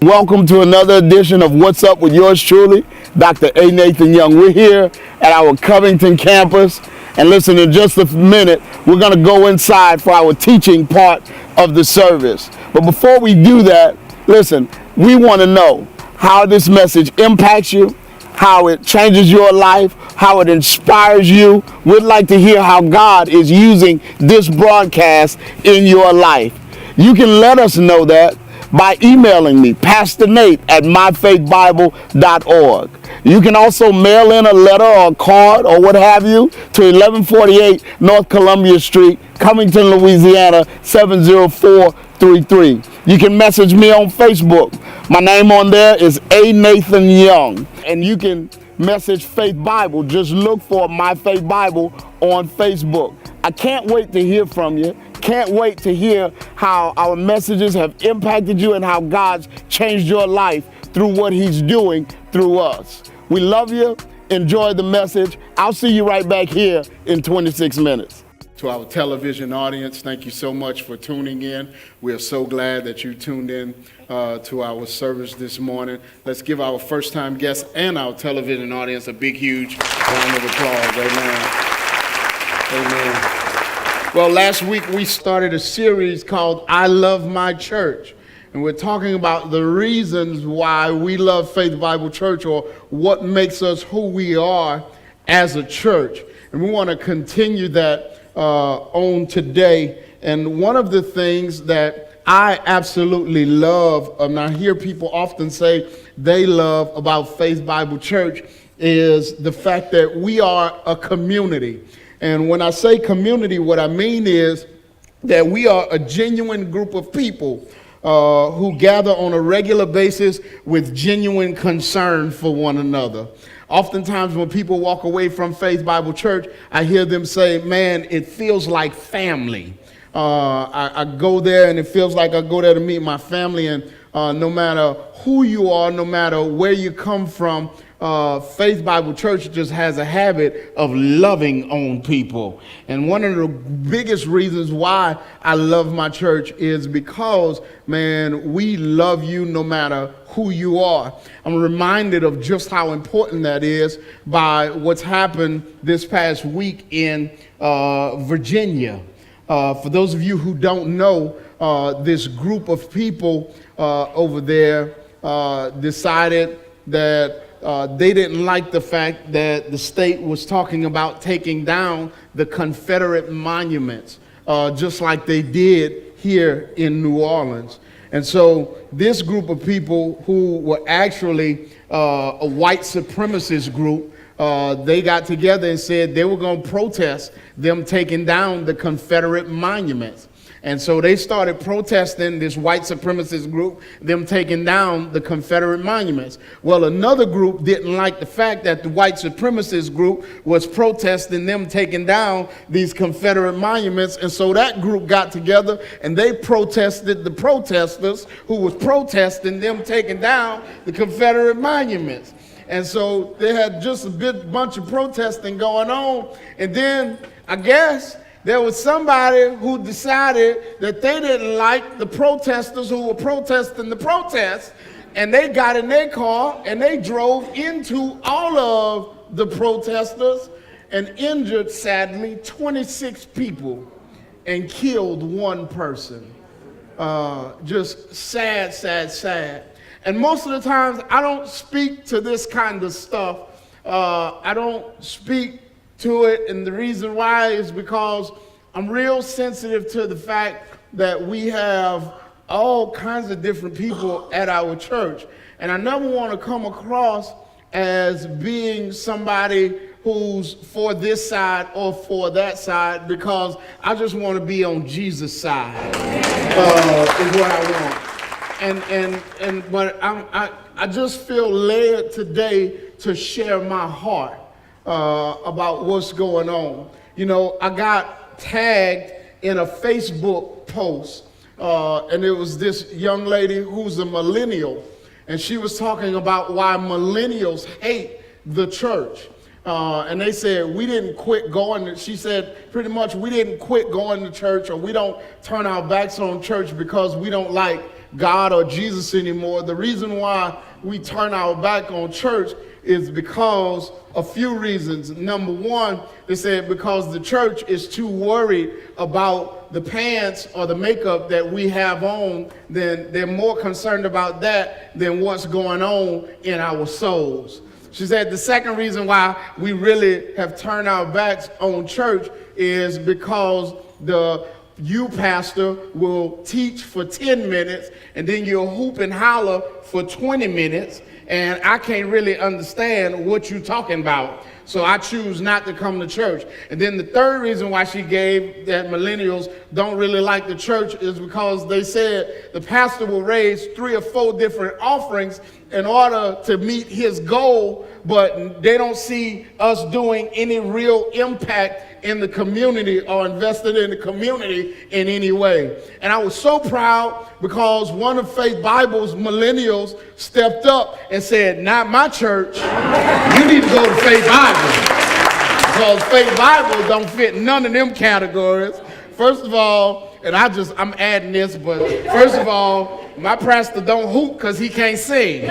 Welcome to another edition of What's Up with yours truly, Dr. A. Nathan Young. We're here at our Covington campus, and listen, in just a minute, we're going to go inside for our teaching part of the service. But before we do that, listen, we want to know how this message impacts you, how it changes your life, how it inspires you. We'd like to hear how God is using this broadcast in your life. You can let us know that by emailing me, Pastor Nate at myfaithbible.org. You can also mail in a letter or a card or what have you to 1148 North Columbia Street, Covington, Louisiana, 70433. You can message me on Facebook. My name on there is A. Nathan Young. And you can message Faith Bible. Just look for My Faith Bible on Facebook. I can't wait to hear from you. Can't wait to hear how our messages have impacted you and how God's changed your life through what He's doing through us. We love you. Enjoy the message. I'll see you right back here in 26 minutes. To our television audience, thank you so much for tuning in. We are so glad that you tuned in to our service this morning. Let's give our first-time guests and our television audience a big, huge round of applause. Amen. Amen. Well, last week we started a series called I Love My Church. And we're talking about the reasons why we love Faith Bible Church, or what makes us who we are as a church. And we want to continue that on today. And one of the things that I absolutely love, and I hear people often say they love about Faith Bible Church, is the fact that we are a community. And when I say community, what I mean is that we are a genuine group of people who gather on a regular basis with genuine concern for one another. Oftentimes when people walk away from Faith Bible Church, I hear them say, man, it feels like family. I go there and it feels like I go there to meet my family, and no matter who you are, no matter where you come from, Faith Bible Church just has a habit of loving on people. And one of the biggest reasons why I love my church is because, man, we love you no matter who you are. I'm reminded of just how important that is by what's happened this past week in Virginia. For those of you who don't know, this group of people over there decided that they didn't like the fact that the state was talking about taking down the Confederate monuments, just like they did here in New Orleans. And so this group of people, who were actually a white supremacist group, they got together and said they were going to protest them taking down the Confederate monuments. And so they started protesting, this white supremacist group, them taking down the Confederate monuments. Well, another group didn't like the fact that the white supremacist group was protesting them taking down these Confederate monuments. And so that group got together and they protested the protesters who was protesting them taking down the Confederate monuments. And so they had just a bunch of protesting going on. And then I guess there was somebody who decided that they didn't like the protesters who were protesting the protest, and they got in their car and they drove into all of the protesters and injured, sadly, 26 people and killed one person. Just sad, sad, sad. And most of the times I don't speak to this kind of stuff. I don't speak to it, and the reason why is because I'm real sensitive to the fact that we have all kinds of different people at our church, and I never want to come across as being somebody who's for this side or for that side, because I just want to be on Jesus' side, is what I want. But I just feel led today to share my heart about what's going on. You know, I got tagged in a Facebook post, and it was this young lady who's a millennial, and she was talking about why millennials hate the church. and they said, we didn't quit going. She said, pretty much, we didn't quit going to church, or we don't turn our backs on church because we don't like God or Jesus anymore. The reason why we turn our back on church is because a few reasons. Number one, they said because the church is too worried about the pants or the makeup that we have on, then they're more concerned about that than what's going on in our souls. She said the second reason why we really have turned our backs on church is because you, pastor, will teach for 10 minutes and then you'll hoop and holler for 20 minutes, and I can't really understand what you're talking about. So I choose not to come to church. And then the third reason why she gave that millennials don't really like the church is because they said the pastor will raise 3 or 4 different offerings in order to meet his goal, but they don't see us doing any real impact in the community or invested in the community in any way. And I was so proud because one of Faith Bible's millennials stepped up and said, not my church, you need to go to Faith Bible. Because Faith Bible don't fit none of them categories. First of all, and I'm adding this, but first of all, my pastor don't hoop because he can't sing.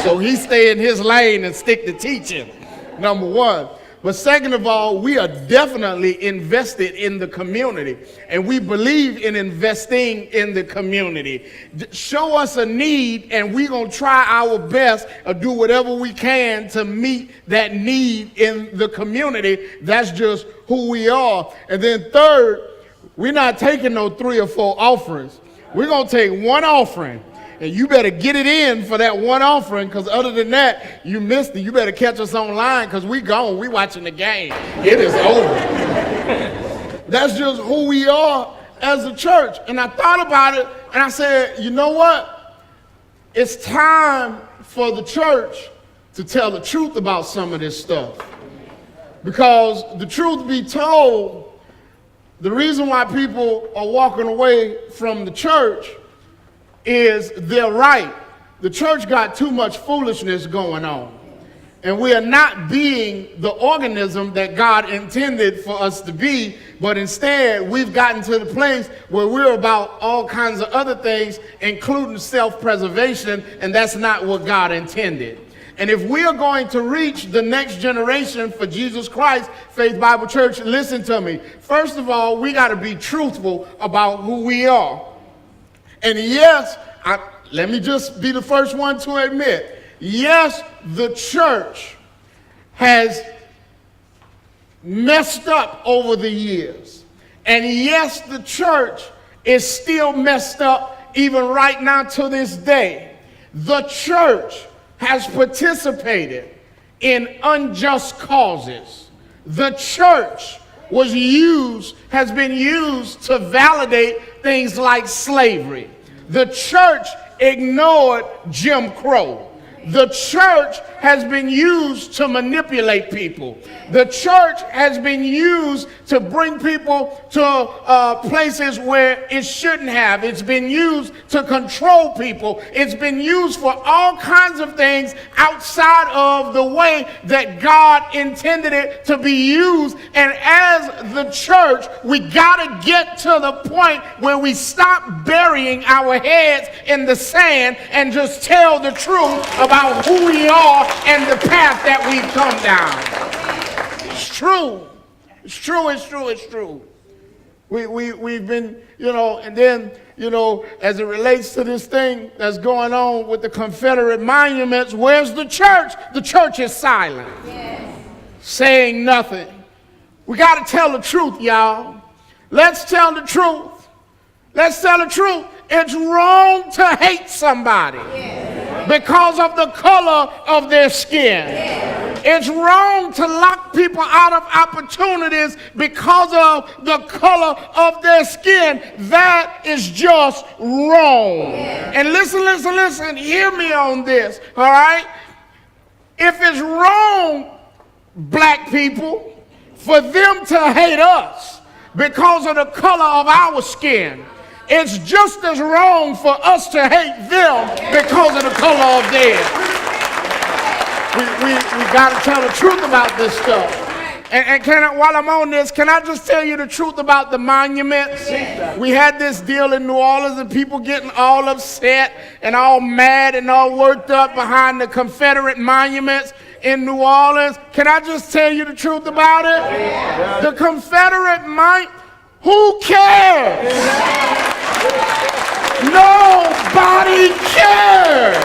So he stay in his lane and stick to teaching, number one. But second of all, we are definitely invested in the community, and we believe in investing in the community. Show us a need, and we're going to try our best or do whatever we can to meet that need in the community. That's just who we are. And then third, we're not taking no 3 or 4 offerings. We're going to take one offering. And you better get it in for that one offering, because other than that, you missed it. You better catch us online, because we gone. We watching the game. It is over. That's just who we are as a church. And I thought about it, and I said, you know what? It's time for the church to tell the truth about some of this stuff. Because the truth be told, the reason why people are walking away from the church is they're right. The church got too much foolishness going on. And we are not being the organism that God intended for us to be, but instead we've gotten to the place where we're about all kinds of other things, including self-preservation, and that's not what God intended. And if we are going to reach the next generation for Jesus Christ, Faith Bible Church, listen to me. First of all, we got to be truthful about who we are. And yes, let me just be the first one to admit, yes, the church has messed up over the years. And yes, the church is still messed up even right now to this day. The church has participated in unjust causes. The church has been used to validate things like slavery. The church ignored Jim Crow. The church has been used to manipulate people. The church has been used to bring people to places where it shouldn't have. It's been used to control people. It's been used for all kinds of things outside of the way that God intended it to be used. And as the church, we got to get to the point where we stop burying our heads in the sand and just tell the truth about who we are and the path that we've come down. It's true. It's true, it's true, it's true. We've been, and then, as it relates to this thing that's going on with the Confederate monuments, where's the church? The church is silent. Yes. Saying nothing. We got to tell the truth, y'all. Let's tell the truth. Let's tell the truth. It's wrong to hate somebody. Yes. Because of the color of their skin. Yeah. It's wrong to lock people out of opportunities because of the color of their skin. That is just wrong. Yeah. And listen, hear me on this, all right? If it's wrong, black people, for them to hate us because of the color of our skin, it's just as wrong for us to hate them because of the color of theirs. We got to tell the truth about this stuff. And while I'm on this, can I just tell you the truth about the monuments? We had this deal in New Orleans and people getting all upset and all mad and all worked up behind the Confederate monuments in New Orleans. Can I just tell you the truth about it? The Confederate who cares? Nobody cares.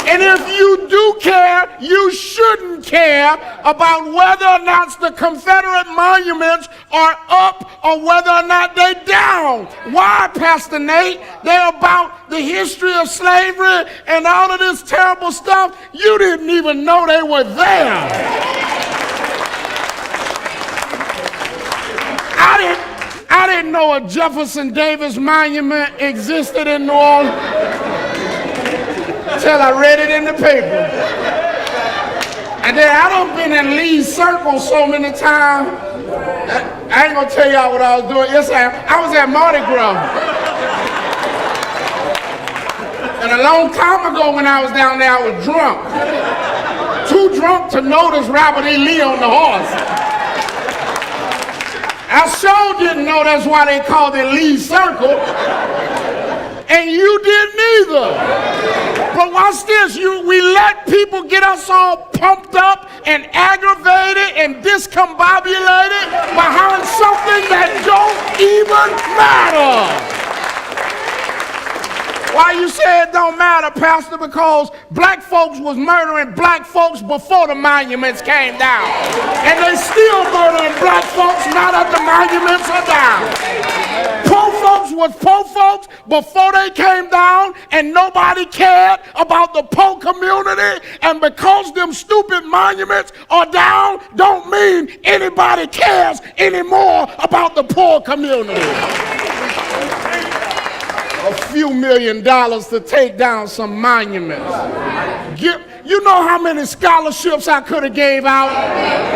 And if you do care, you shouldn't care about whether or not the Confederate monuments are up or whether or not they're down. Why, Pastor Nate? They're about the history of slavery and all of this terrible stuff. You didn't even know they were there. I didn't know a Jefferson Davis monument existed in New Orleans till I read it in the paper. And then I done been in Lee's Circle so many times. I ain't gonna tell y'all what I was doing. Yes, I was at Mardi Gras. And a long time ago when I was down there, I was drunk. Too drunk to notice Robert E. Lee on the horse. I sure didn't know that's why they called it Lee's Circle. And you didn't either. But watch this, we let people get us all pumped up and aggravated and discombobulated behind something that don't even matter. Why you say it don't matter, Pastor? Because black folks was murdering black folks before the monuments came down. And they still murdering black folks now that the monuments are down. Poor folks was poor folks before they came down, and nobody cared about the poor community. And because them stupid monuments are down, don't mean anybody cares anymore about the poor community. A few $1 million to take down some monuments. You know how many scholarships I could have gave out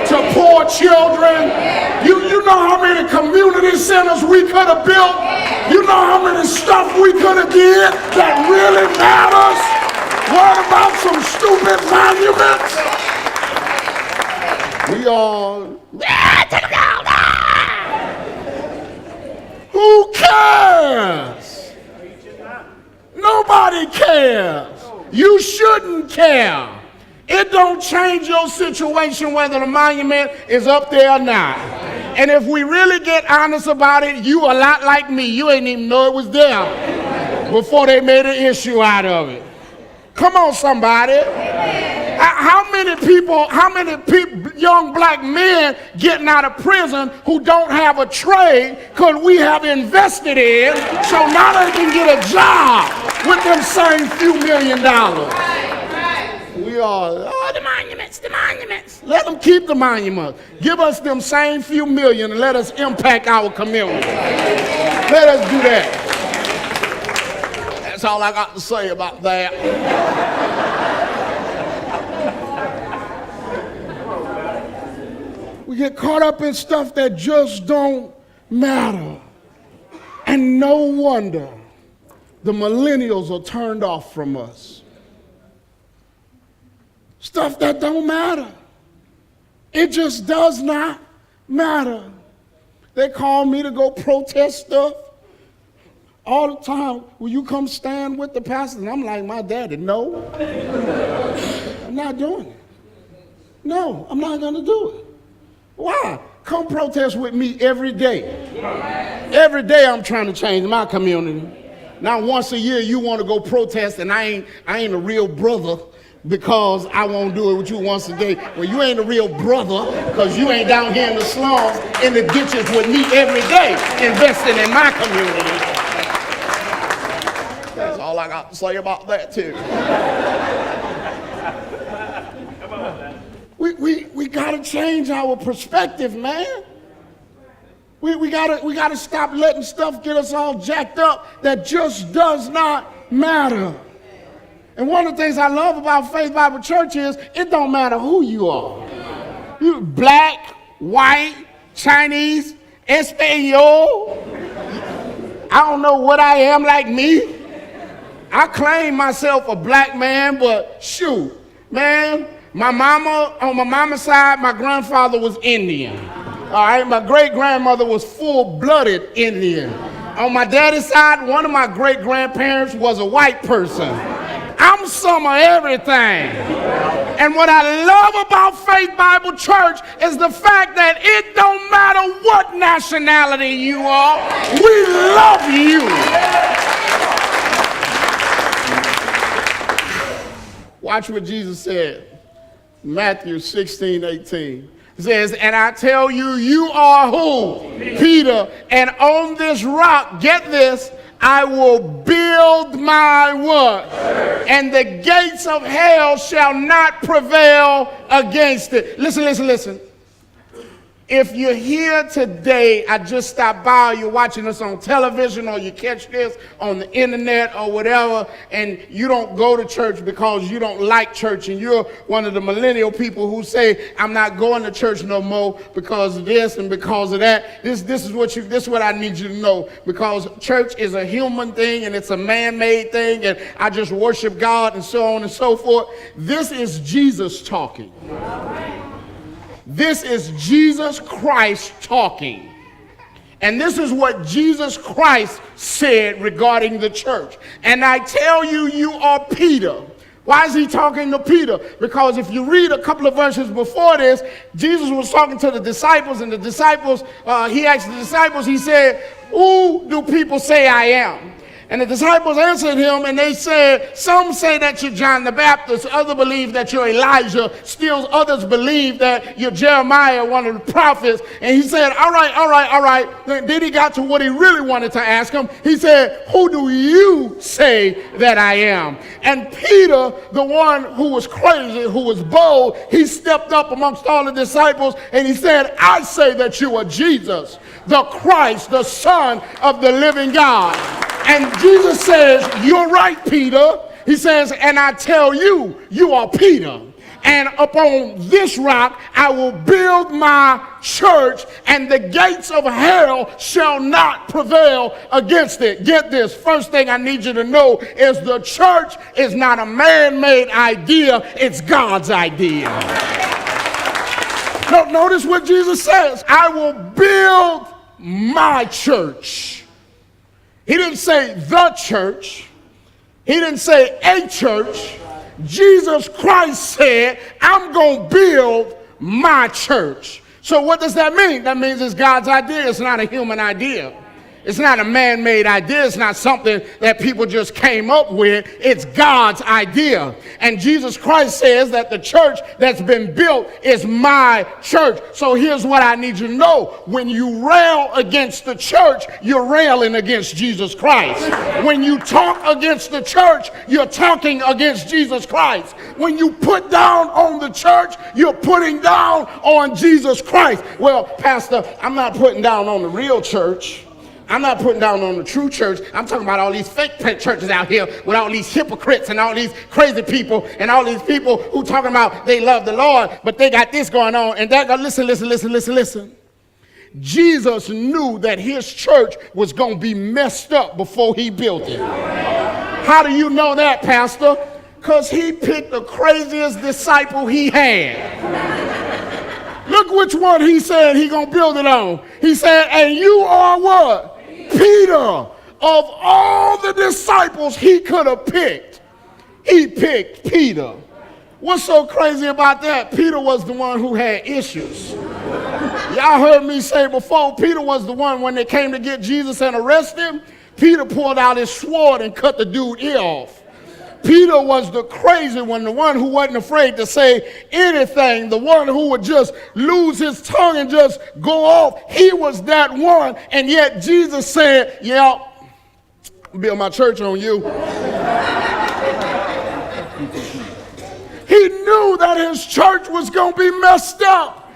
to poor children? You know how many community centers we could have built? You know how many stuff we could have did that really matters? What about some stupid monuments? We all, who cares? Nobody cares. You shouldn't care. It don't change your situation whether the monument is up there or not. And if we really get honest about it, you a lot like me. You ain't even know it was there before they made an issue out of it. Come on, somebody. How many young black men getting out of prison who don't have a trade could we have invested in so now they can get a job with them same few $1 million? We are, the monuments. Let them keep the monuments. Give us them same few million and let us impact our community. Let us do that. That's all I got to say about that. We get caught up in stuff that just don't matter. And no wonder the millennials are turned off from us. Stuff that don't matter. It just does not matter. They call me to go protest stuff all the time. Will you come stand with the pastor? And I'm like, my daddy, no. I'm not doing it. No, I'm not going to do it. Why? Come protest with me every day. Every day I'm trying to change my community. Now once a year you want to go protest and I ain't a real brother because I won't do it with you once a day. Well, you ain't a real brother because you ain't down here in the slums in the ditches with me every day investing in my community. That's all I got to say about that too. We gotta change our perspective, man. We gotta stop letting stuff get us all jacked up that just does not matter. And one of the things I love about Faith Bible Church is it don't matter who you are. You black, white, Chinese, Espanol. I don't know what I am like me. I claim myself a black man, but shoot, man, My mama, on my mama's side, my grandfather was Indian. All right, my great-grandmother was full-blooded Indian. On my daddy's side, one of my great-grandparents was a white person. I'm some of everything. And what I love about Faith Bible Church is the fact that it don't matter what nationality you are, we love you. Watch what Jesus said. Matthew 16:18. It says, and I tell you, you are who? Peter. And on this rock, get this, I will build my what? And the gates of hell shall not prevail against it. Listen, listen, listen. If you're here today, I just stopped by, you're watching us on television or you catch this on the internet or whatever, and you don't go to church because you don't like church, and you're one of the millennial people who say, I'm not going to church no more because of this and because of that. This is what I need you to know, because church is a human thing and it's a man-made thing, and I just worship God and so on and so forth. This is Jesus talking. This is Jesus Christ talking. And this is what Jesus Christ said regarding the church. And I tell you, you are Peter. Why is he talking to Peter? Because if you read a couple of verses before this, Jesus was talking to the disciples, and the disciples, he asked the disciples, he said, who do people say I am? And the disciples answered him, and they said, some say that you're John the Baptist, others believe that you're Elijah, still others believe that you're Jeremiah, one of the prophets. And he said, all right. Then he got to what he really wanted to ask him. He said, who do you say that I am? And Peter, the one who was crazy, who was bold, he stepped up amongst all the disciples, and he said, I say that you are Jesus, the Christ, the Son of the living God. And Jesus says, you're right, Peter. He says, and I tell you, you are Peter. And upon this rock, I will build my church, and the gates of hell shall not prevail against it. Get this. First thing I need you to know is the church is not a man-made idea. It's God's idea. Notice what Jesus says. I will build my church. He didn't say the church. He didn't say a church. Jesus Christ said, I'm going to build my church. So what does that mean? That means it's God's idea. It's not a human idea. It's not a man-made idea. It's not something that people just came up with. It's God's idea. And Jesus Christ says that the church that's been built is my church. So here's what I need you to know. When you rail against the church, you're railing against Jesus Christ. When you talk against the church, you're talking against Jesus Christ. When you put down on the church, you're putting down on Jesus Christ. Well, Pastor, I'm not putting down on the real church. I'm not putting down on the true church. I'm talking about all these fake churches out here with all these hypocrites and all these crazy people and all these people who talking about they love the Lord, but they got this going on and that. Listen. Jesus knew that his church was going to be messed up before he built it. How do you know that, Pastor? Because he picked the craziest disciple he had. Look which one he said he going to build it on. He said, and you are what? Peter. Of all the disciples he could have picked, he picked Peter. What's so crazy about that? Peter was the one who had issues. Y'all heard me say before, Peter was the one when they came to get Jesus and arrest him, Peter pulled out his sword and cut the dude's ear off. Peter was the crazy one, the one who wasn't afraid to say anything, the one who would just lose his tongue and just go off. He was that one, and yet Jesus said, yeah, build my church on you. He knew that his church was going to be messed up.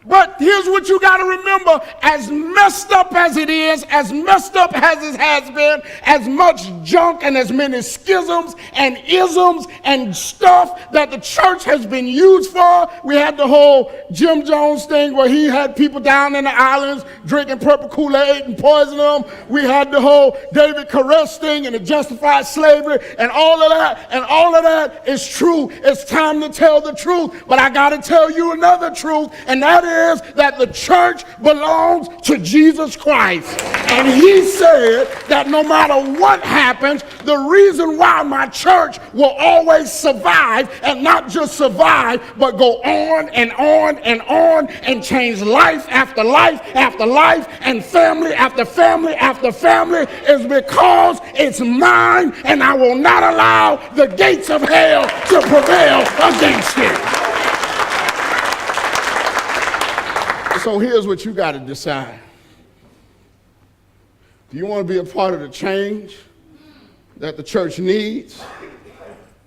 But here's what you got to remember. As messed up as it is, as messed up as it has been, as much junk and as many schisms and isms and stuff that the church has been used for. We had the whole Jim Jones thing where he had people down in the islands drinking purple Kool-Aid and poisoning them. We had the whole David Koresh thing and the justified slavery and all of that. And all of that is true. It's time to tell the truth. But I got to tell you another truth, and that is that the church belongs to Jesus Christ. And he said that no matter what happens, the reason why my church will always survive, and not just survive, but go on and on and on and change life after life after life and family after family after family, is because it's mine, and I will not allow the gates of hell to prevail against it. So here's what you got to decide. Do you want to be a part of the change that the church needs,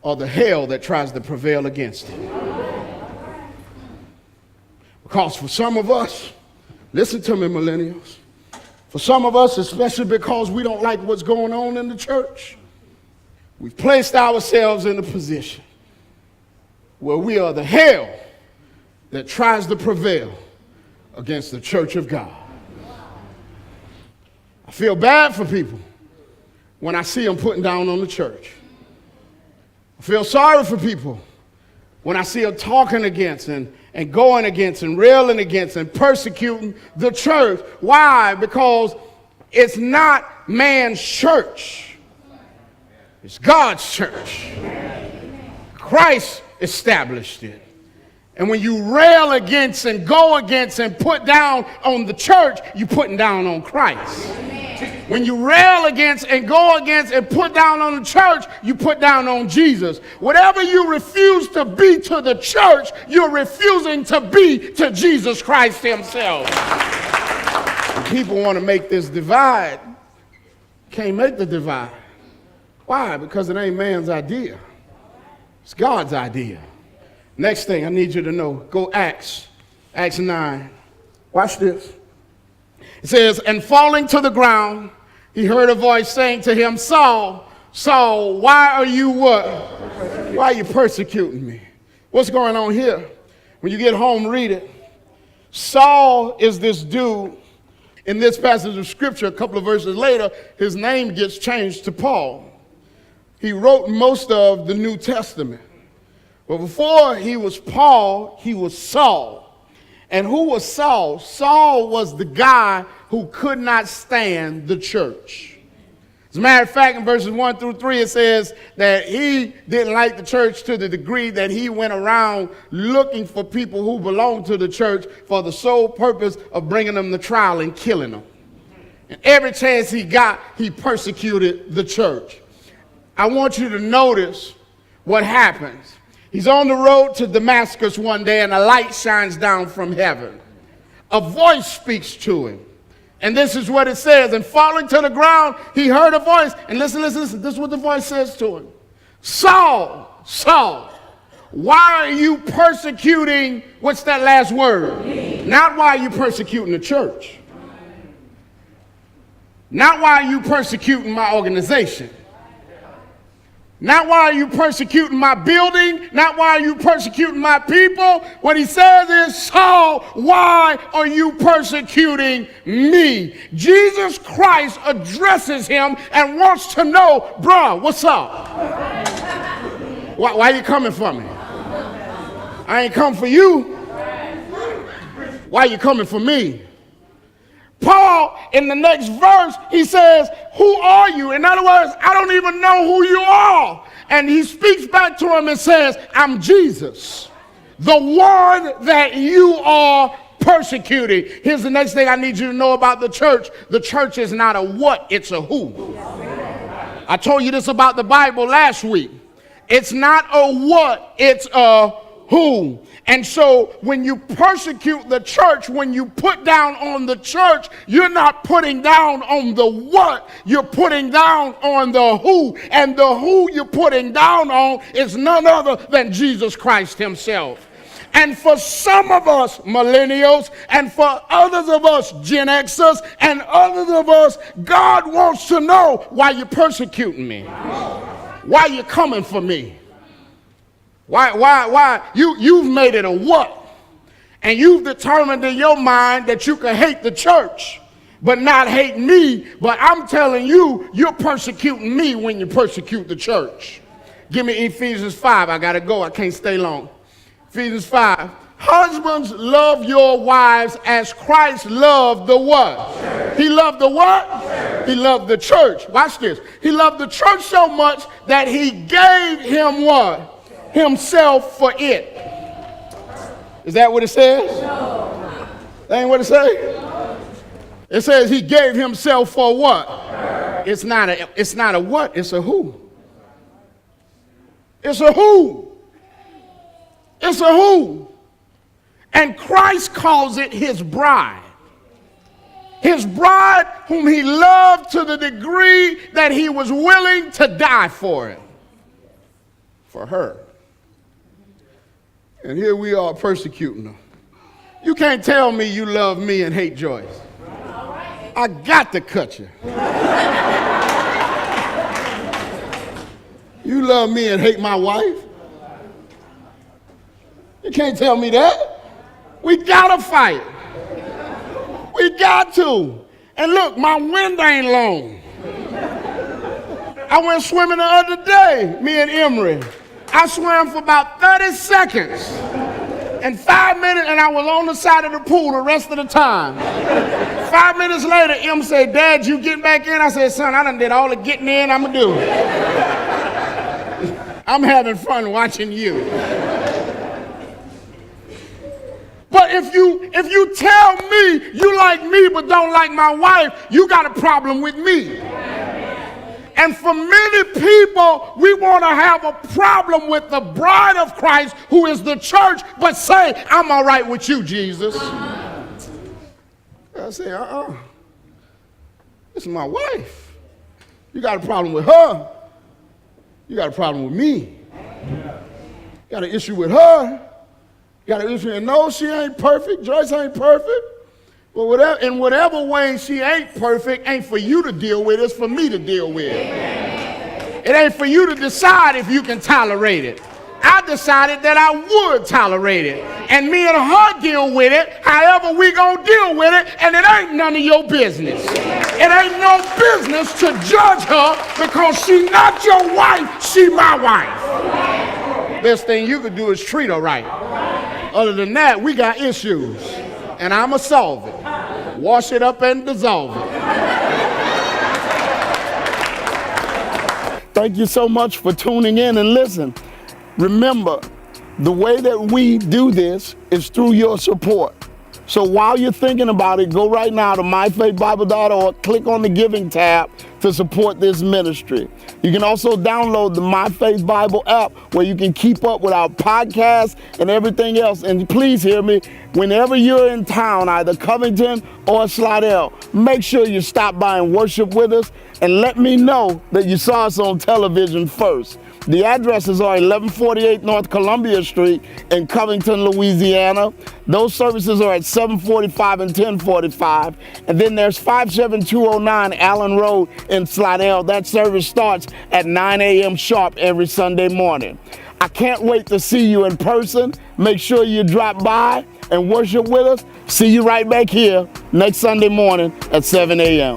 or the hell that tries to prevail against it? Because for some of us, listen to me, millennials, for some of us, especially because we don't like what's going on in the church, we've placed ourselves in a position where we are the hell that tries to prevail against the church of God. I feel bad for people when I see them putting down on the church. I feel sorry for people when I see them talking against and going against and railing against and persecuting the church. Why? Because it's not man's church. It's God's church. Christ established it. And when you rail against and go against and put down on the church, you're putting down on Christ. Amen. When you rail against and go against and put down on the church, you put down on Jesus. Whatever you refuse to be to the church, you're refusing to be to Jesus Christ himself. And people want to make this divide. Can't make the divide. Why? Because it ain't man's idea. It's God's idea. Next thing I need you to know, go Acts 9. Watch this. It says, and falling to the ground, he heard a voice saying to him, Saul, Saul, why are you what? Why are you persecuting me? What's going on here? When you get home, read it. Saul is this dude. In this passage of scripture, a couple of verses later, his name gets changed to Paul. He wrote most of the New Testament. But before he was Paul, he was Saul. And who was Saul? Saul was the guy who could not stand the church. As a matter of fact, in verses 1 through 3, it says that he didn't like the church to the degree that he went around looking for people who belonged to the church for the sole purpose of bringing them to trial and killing them. And every chance he got, he persecuted the church. I want you to notice what happens. He's on the road to Damascus one day, and a light shines down from heaven. A voice speaks to him. And this is what it says. And falling to the ground, he heard a voice. And listen. This is what the voice says to him. Saul, Saul, why are you persecuting, what's that last word? Me. Not why are you persecuting the church. Not why are you persecuting my organization. Not why are you persecuting my building. Not why are you persecuting my people. What he says is, Saul, why are you persecuting me? Jesus Christ addresses him and wants to know, bruh, what's up? Why are you coming for me? I ain't come for you. Why are you coming for me? Paul, in the next verse, he says, who are you? In other words, I don't even know who you are. And he speaks back to him and says, I'm Jesus, the one that you are persecuting. Here's the next thing I need you to know about the church. The church is not a what, it's a who. I told you this about the Bible last week. It's not a what, it's a who. And so when you persecute the church, when you put down on the church, you're not putting down on the what, you're putting down on the who. And the who you're putting down on is none other than Jesus Christ himself. And for some of us millennials, and for others of us Gen Xers, and others of us, God wants to know why you're persecuting me. Why you're coming for me. Why you've made it a what? And you've determined in your mind that you can hate the church, but not hate me. But I'm telling you, you're persecuting me when you persecute the church. Give me Ephesians 5. I got to go. I can't stay long. Ephesians 5. Husbands, love your wives as Christ loved the what? Church. He loved the what? Church. He loved the church. Watch this. He loved the church so much that he gave him what? Himself for it. Is that what it says? No. That ain't what it says? No. It says he gave himself for what? Church. It's not a what, it's a who. It's a who. It's a who. And Christ calls it his bride. His bride whom he loved to the degree that he was willing to die for it. For her. And here we are persecuting her. You can't tell me you love me and hate Joyce. I got to cut you. You love me and hate my wife? You can't tell me that. We gotta fight. We got to. And look, my wind ain't long. I went swimming the other day, me and Emery. I swam for about 30 seconds. And 5 minutes, and I was on the side of the pool the rest of the time. 5 minutes later, Em said, Dad, you get back in? I said, son, I done did all the getting in I'm gonna do. I'm having fun watching you. But if you tell me you like me but don't like my wife, you got a problem with me. And for many people, we want to have a problem with the bride of Christ, who is the church, but say, I'm all right with you, Jesus. I say, this is my wife. You got a problem with her. You got a problem with me. You got an issue with her. You got an issue, and no, she ain't perfect. Joyce ain't perfect. But in whatever way she ain't perfect, ain't for you to deal with, it's for me to deal with. Amen. It ain't for you to decide if you can tolerate it. I decided that I would tolerate it. And me and her deal with it, however we gonna deal with it, and it ain't none of your business. It ain't no business to judge her because she not your wife, she my wife. Best thing you could do is treat her right. Other than that, we got issues. And I'ma solve it. Wash it up and dissolve it. Thank you so much for tuning in and listen. Remember, the way that we do this is through your support. So while you're thinking about it, go right now to myfaithbible.org, click on the giving tab to support this ministry. You can also download the My Faith Bible app where you can keep up with our podcast and everything else. And please hear me, whenever you're in town, either Covington or Slidell, make sure you stop by and worship with us and let me know that you saw us on television first. The addresses are 1148 North Columbia Street in Covington, Louisiana. Those services are at 7:45 and 10:45. And then there's 57209 Allen Road in Slidell. That service starts at 9 a.m. sharp every Sunday morning. I can't wait to see you in person. Make sure you drop by and worship with us. See you right back here next Sunday morning at 7 a.m.